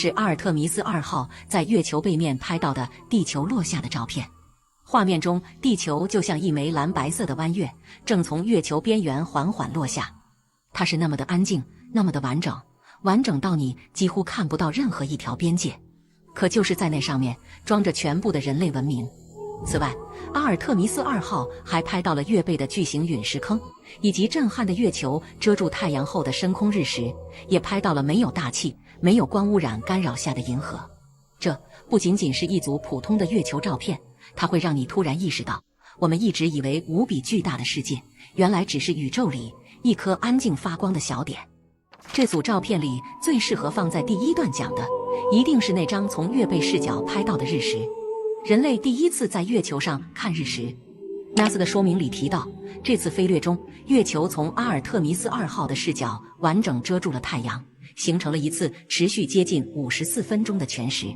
是阿爾特彌斯2號在月球背面拍到的地球落下的照片。畫面中，地球就像一枚藍白色的彎月，正從月球邊緣緩緩落下。它是那麼的安靜，那麼的完整，完整到你幾乎看不到任何一條邊界。可就是在那上面，裝着全部的人類文明。此外，阿爾特彌斯2號還拍到了月背的巨型陨石坑，以及震撼的月球遮住太陽後的深空日食，也拍到了沒有大氣、沒有光污染干擾下的銀河。這不僅僅是一組普通的月球照片，它會讓你突然意識到，我們一直以為無比巨大的世界，原來只是宇宙裡一顆安靜發光的小點。這組照片裡最適合放在第一段講的，一定是那張從月背視角拍到的日食。人類第一次在月球上看日食。NASA 的說明裡提到，這次飛掠中，月球從阿爾特彌斯2號的視角完整遮住了太陽，形成了一次持續接近54分鐘的全食。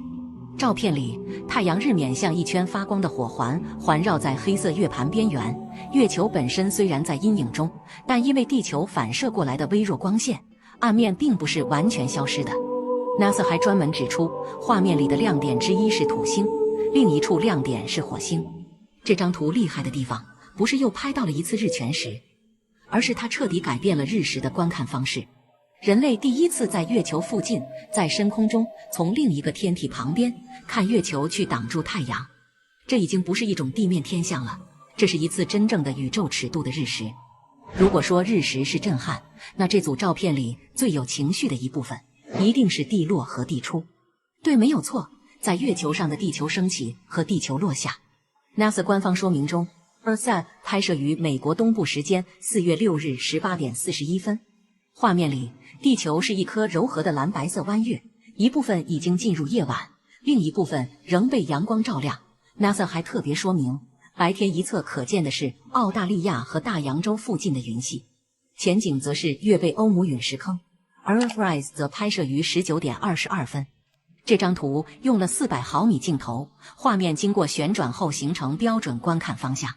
照片裡，太陽日冕像一圈發光的火環，環繞在黑色月盤邊緣。月球本身雖然在陰影中，但因為地球反射過來的微弱光線，暗面並不是完全消失的。NASA 還專门指出，畫面裡的亮點之一是土星，另一處亮點是火星。這張圖厲害的地方，不是又拍到了一次日全食，而是它徹底改變了日食的觀看方式。人類第一次在月球附近，在深空中從另一個天體旁邊看月球去擋住太陽。這已經不是一種地面天象了，這是一次真正的宇宙尺度的日食。如果說日食是震撼，那這組照片裡最有情緒的一部分，一定是地落和地出。對，沒有錯，在月球上的地球升起和地球落下。NASA 官方說明中 ，Earthsat 拍攝於美國東部時間4月6日18點41分。畫面裡，地球是一顆柔和的藍白色彎月，一部分已經進入夜晚，另一部分仍被陽光照亮。NASA 還特別說明，白天一側可見的是澳大利亞和大洋洲附近的雲系，前景則是月背歐姆陨石坑，而 Earthrise 則拍攝於19點22分。這張圖用了400毫米鏡頭，畫面經過旋轉後形成標準觀看方向。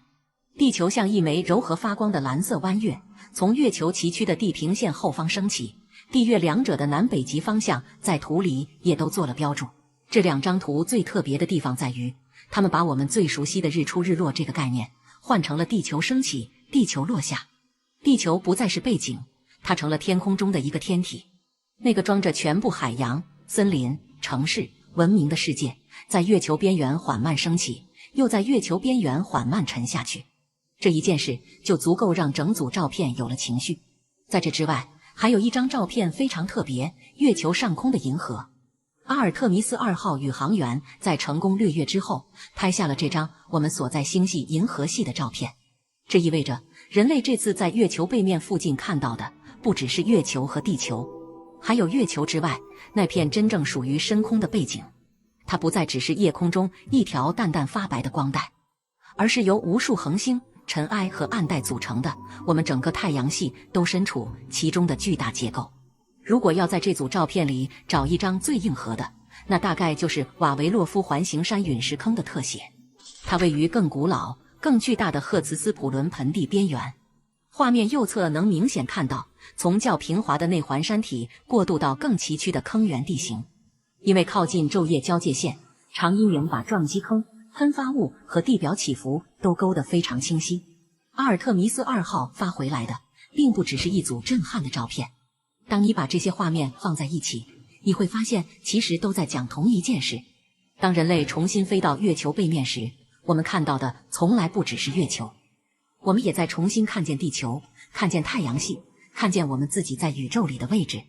地球像一枚柔和發光的藍色彎月，從月球崎嶇的地平線後方升起，地月兩者的南北极方向在圖裡也都做了標注。這兩張圖最特別的地方在於，它們把我們最熟悉的日出日落這個概念換成了地球升起、地球落下。地球不再是背景，它成了天空中的一個天體，那個裝着全部海洋、森林、城市、文明的世界，在月球邊緣緩慢升起，又在月球邊緣緩慢沉下去。這一件事就足夠讓整組照片有了情緒。在這之外，還有一張照片非常特別，月球上空的銀河。阿爾特彌斯2號宇航員在成功掠月之後，拍下了這張我們所在星系銀河系的照片。這意味着，人類這次在月球背面附近看到的，不只是月球和地球，還有月球之外那片真正屬於深空的背景。它不再只是夜空中一條淡淡發白的光帶，而是由無數恆星、塵埃和暗帶組成的，我們整個太陽系都身處其中的巨大結構。如果要在這組照片裡找一張最硬核的，那大概就是瓦維洛夫環形山隕石坑的特寫。它位於更古老、更巨大的赫茨斯普伦盆地邊緣。畫面右側能明顯看到，從較平滑的內環山體過渡到更崎嶇的坑源地形。因為靠近昼夜交界線，長陰影把撞擊坑、噴發物和地表起伏都勾得非常清晰。阿爾特彌斯2號發回來的，並不只是一組震撼的照片。當你把這些畫面放在一起，你會發現其實都在講同一件事。當人類重新飛到月球背面時，我們看到的從來不只是月球，我們也在重新看見地球，看見太陽系，看見我們自己在宇宙裡的位置。